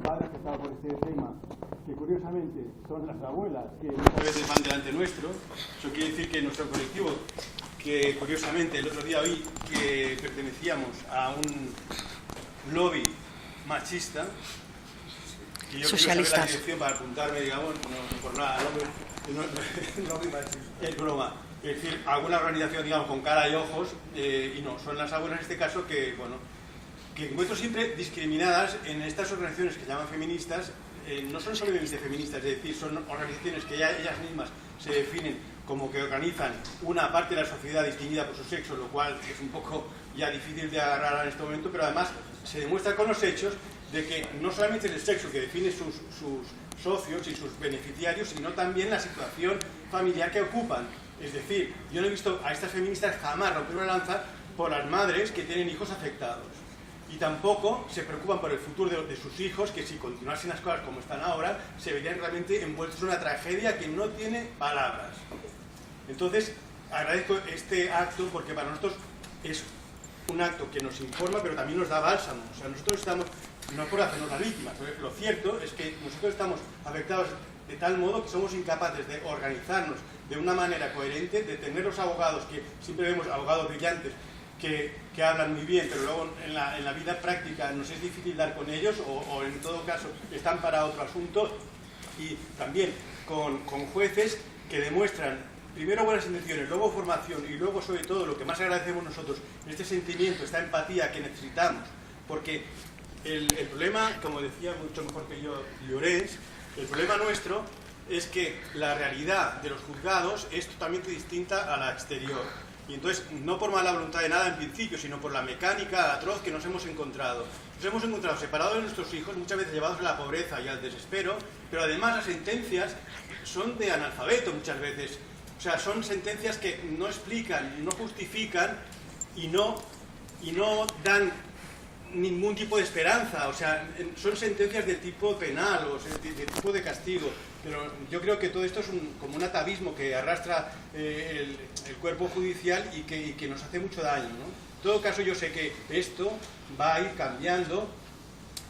Padres que estaba por este tema, que curiosamente son las abuelas que muchas veces van delante nuestro. Eso quiere decir que nuestro colectivo, que curiosamente el otro día oí que pertenecíamos a un lobby machista, y yo quiero saber la dirección para apuntarme, digamos, no por nada, lobby machista, es broma. Es decir, alguna organización, digamos, con cara y ojos, y no, son las abuelas en este caso que, bueno, que encuentro siempre discriminadas en estas organizaciones que llaman feministas. No son solamente feministas, es decir, son organizaciones que ya ellas mismas se definen como que organizan una parte de la sociedad distinguida por su sexo, lo cual es un poco ya difícil de agarrar en este momento, pero además se demuestra con los hechos de que no solamente es el sexo que define sus socios y sus beneficiarios, sino también la situación familiar que ocupan. Es decir, yo no he visto a estas feministas jamás romper una lanza por las madres que tienen hijos afectados. Y tampoco se preocupan por el futuro de sus hijos, que si continuasen las cosas como están ahora, se verían realmente envueltos en una tragedia que no tiene palabras. Entonces, agradezco este acto porque para nosotros es un acto que nos informa, pero también nos da bálsamo. O sea, nosotros estamos, no por hacernos las víctimas, pero lo cierto es que nosotros estamos afectados de tal modo que somos incapaces de organizarnos de una manera coherente, de tener los abogados, que siempre vemos abogados brillantes, que hablan muy bien, pero luego en la vida práctica nos es difícil dar con ellos, o en todo caso están para otro asunto, y también con jueces que demuestran primero buenas intenciones, luego formación, y luego sobre todo lo que más agradecemos nosotros, este sentimiento, esta empatía que necesitamos, porque el problema, como decía mucho mejor que yo Llorens, el problema nuestro es que la realidad de los juzgados es totalmente distinta a la exterior. Y entonces, no por mala voluntad de nada en principio, sino por la mecánica atroz que nos hemos encontrado. Nos hemos encontrado separados de nuestros hijos, muchas veces llevados a la pobreza y al desespero, pero además las sentencias son de analfabeto muchas veces. O sea, son sentencias que no explican, no justifican y no dan ningún tipo de esperanza. O sea, son sentencias de tipo penal o de tipo de castigo. Pero yo creo que todo esto es como un atavismo que arrastra el cuerpo judicial y que nos hace mucho daño, ¿no? En todo caso, yo sé que esto va a ir cambiando.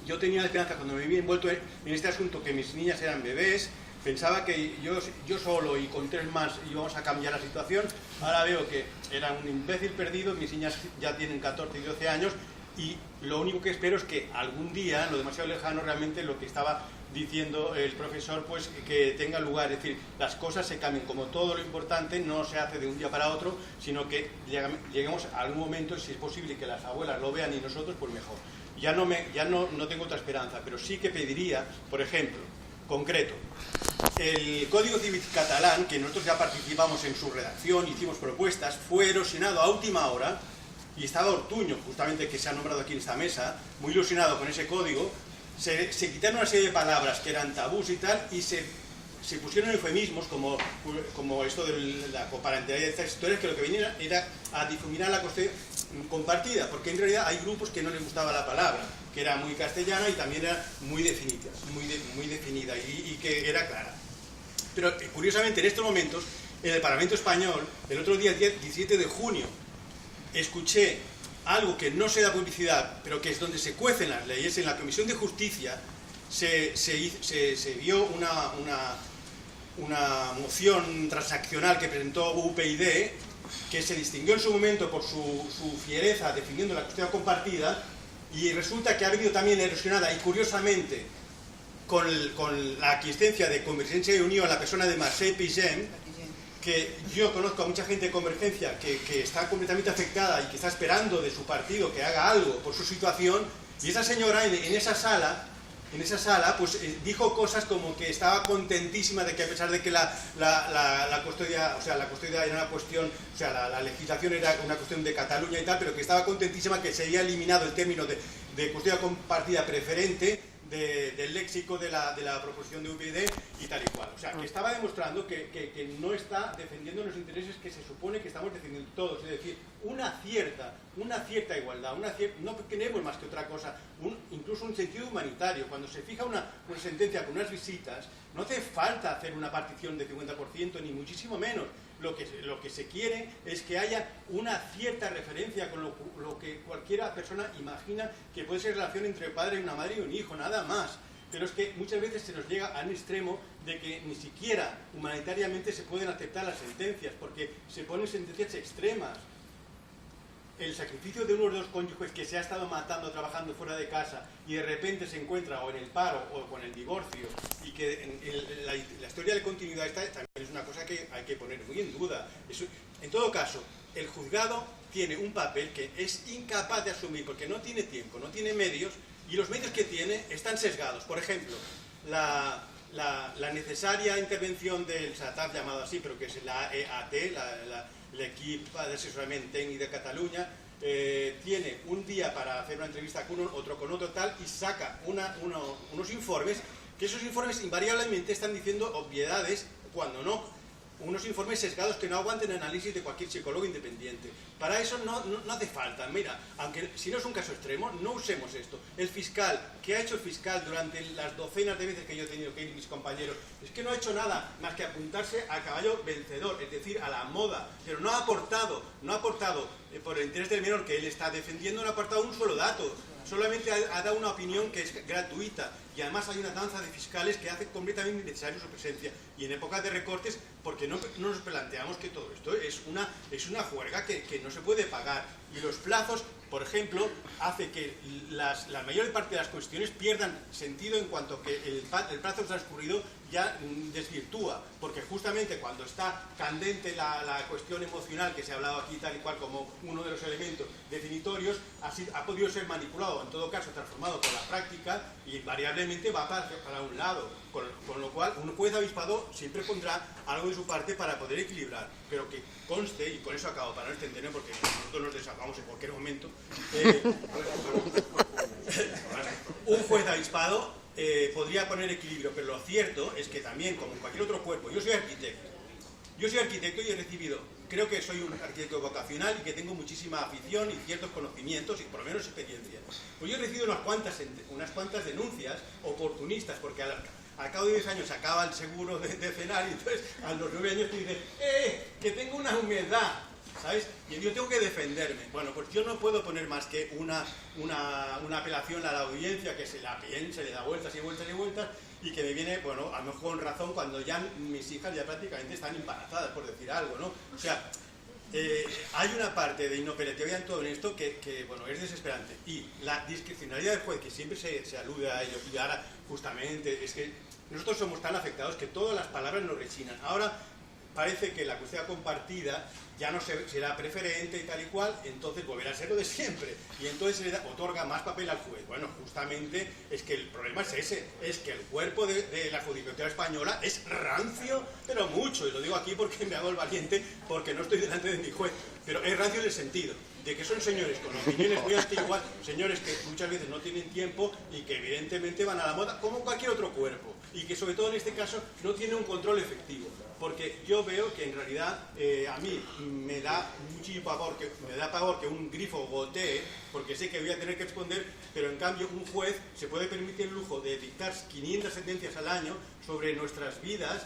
Yo tenía la esperanza cuando me vi envuelto en este asunto, que mis niñas eran bebés, pensaba que yo solo y con 3 más íbamos a cambiar la situación. Ahora veo que era un imbécil perdido, mis niñas ya tienen 14 y 12 años, y lo único que espero es que algún día, no demasiado lejano, realmente lo que estaba diciendo el profesor, pues que tenga lugar. Es decir, las cosas se cambien. Como todo lo importante no se hace de un día para otro, sino que lleguemos a algún momento, y si es posible que las abuelas lo vean y nosotros, pues mejor. Ya no tengo otra esperanza, pero sí que pediría, por ejemplo, concreto, el Código Civil catalán, que nosotros ya participamos en su redacción, hicimos propuestas, fue erosionado a última hora, y estaba Ortuño, justamente, que se ha nombrado aquí en esta mesa, muy ilusionado con ese código. Se quitaron una serie de palabras que eran tabús y tal, y se pusieron eufemismos como esto de la coparentalidad de estas historias, que lo que venían era a difuminar la cuestión compartida, porque en realidad hay grupos que no les gustaba la palabra, que era muy castellana y también era muy definida y que era clara. Pero curiosamente en estos momentos, en el Parlamento Español, el otro día, el 17 de junio, escuché algo que no se da publicidad, pero que es donde se cuecen las leyes. En la Comisión de Justicia se vio una moción transaccional que presentó UPyD, que se distinguió en su momento por su fiereza defendiendo la custodia compartida, y resulta que ha venido también erosionada, y curiosamente con la aquiescencia de Convergencia y Unión, la persona de Marcel Pigem, que yo conozco a mucha gente de Convergencia que está completamente afectada y que está esperando de su partido que haga algo por su situación, y esa señora en esa sala pues dijo cosas como que estaba contentísima de que, a pesar de que la custodia, o sea, la custodia era una cuestión, o sea, la legislación era una cuestión de Cataluña y tal, pero que estaba contentísima que se había eliminado el término de custodia compartida preferente del léxico de la proposición de UPyD y tal y cual. O sea, que estaba demostrando que no está defendiendo los intereses que se supone que estamos defendiendo todos. Es decir, una cierta igualdad, no queremos más que otra cosa, incluso un sentido humanitario. Cuando se fija una sentencia con unas visitas, no hace falta hacer una partición de 50%, ni muchísimo menos. Lo que se quiere es que haya una cierta referencia con lo que cualquiera persona imagina que puede ser relación entre padre y una madre y un hijo, nada más. pero es que muchas veces se nos llega a un extremo de que ni siquiera humanitariamente se pueden aceptar las sentencias, porque se ponen sentencias extremas. El sacrificio de uno de los dos cónyuges que se ha estado matando trabajando fuera de casa y de repente se encuentra o en el paro o con el divorcio, y que la historia de continuidad esta también es una cosa que hay que poner muy en duda. En todo caso, el juzgado tiene un papel que es incapaz de asumir porque no tiene tiempo, no tiene medios, y los medios que tiene están sesgados. Por ejemplo, la necesaria intervención del SATAF, llamado así, pero que es la EAT, l'Equip d'Assessorament Tècnic de Catalunya, tiene un día para hacer una entrevista con uno, otro con otro, tal, y saca unos informes, que esos informes invariablemente están diciendo obviedades, cuando no, unos informes sesgados que no aguanten el análisis de cualquier psicólogo independiente. Para eso no hace falta. Mira, aunque si no es un caso extremo, no usemos esto. El fiscal, ¿qué ha hecho el fiscal durante las docenas de veces que yo he tenido que ir, mis compañeros? Es que no ha hecho nada más que apuntarse a caballo vencedor, es decir, a la moda, pero no ha aportado por el interés del menor que él está defendiendo, no ha aportado un solo dato. Solamente ha dado una opinión que es gratuita, y además hay una danza de fiscales que hace completamente innecesaria su presencia, y en épocas de recortes, porque no nos planteamos que todo esto es una juerga que no se puede pagar, y los plazos, por ejemplo, hace que la mayor parte de las cuestiones pierdan sentido en cuanto que el plazo transcurrido ya desvirtúa, porque justamente cuando está candente la cuestión emocional, que se ha hablado aquí tal y cual como uno de los elementos definitorios, ha podido ser manipulado, en todo caso transformado por la práctica, y invariablemente va para un lado, con lo cual un juez avispado siempre pondrá algo de su parte para poder equilibrar, pero que conste, y con eso acabo para no extenderme porque nosotros nos desahogamos en cualquier momento, un juez avispado podría poner equilibrio, pero lo cierto es que también, como en cualquier otro cuerpo, yo soy arquitecto y he recibido, creo que soy un arquitecto vocacional y que tengo muchísima afición y ciertos conocimientos y por lo menos experiencia. Pues yo he recibido unas cuantas denuncias oportunistas, porque al cabo de 10 años se acaba el seguro de escenario, y entonces a los 9 años te dicen, que tengo una humedad, ¿sabes? Y yo tengo que defenderme. Bueno, pues yo no puedo poner más que una apelación a la audiencia que se la piensa, le da vueltas y vueltas y vueltas, y que me viene, bueno, a lo mejor con razón cuando ya mis hijas ya prácticamente están embarazadas, por decir algo, ¿no? O sea, hay una parte de inoperatividad en todo esto que bueno, es desesperante. Y la discrecionalidad del juez, que siempre se alude a ello, y ahora justamente es que nosotros somos tan afectados que todas las palabras nos rechinan. Ahora parece que la custodia compartida ya no será preferente y tal y cual, entonces volverá a ser lo de siempre, y entonces se le otorga más papel al juez. Bueno, justamente es que el problema es ese, es que el cuerpo de la judicatura española es rancio, pero mucho, y lo digo aquí porque me hago el valiente, porque no estoy delante de mi juez, pero es rancio en el sentido de que son señores con opiniones muy antiguas, señores que muchas veces no tienen tiempo y que evidentemente van a la moda como cualquier otro cuerpo, y que sobre todo en este caso no tiene un control efectivo. Porque yo veo que en realidad a mí me da muchísimo pavor que un grifo gotee, porque sé que voy a tener que responder, pero en cambio un juez se puede permitir el lujo de dictar 500 sentencias al año sobre nuestras vidas,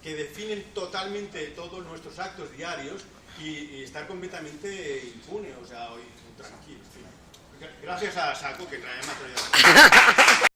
que definen totalmente todos nuestros actos diarios, y estar completamente impune, o sea, tranquilo. Gracias a Saco, que trae material.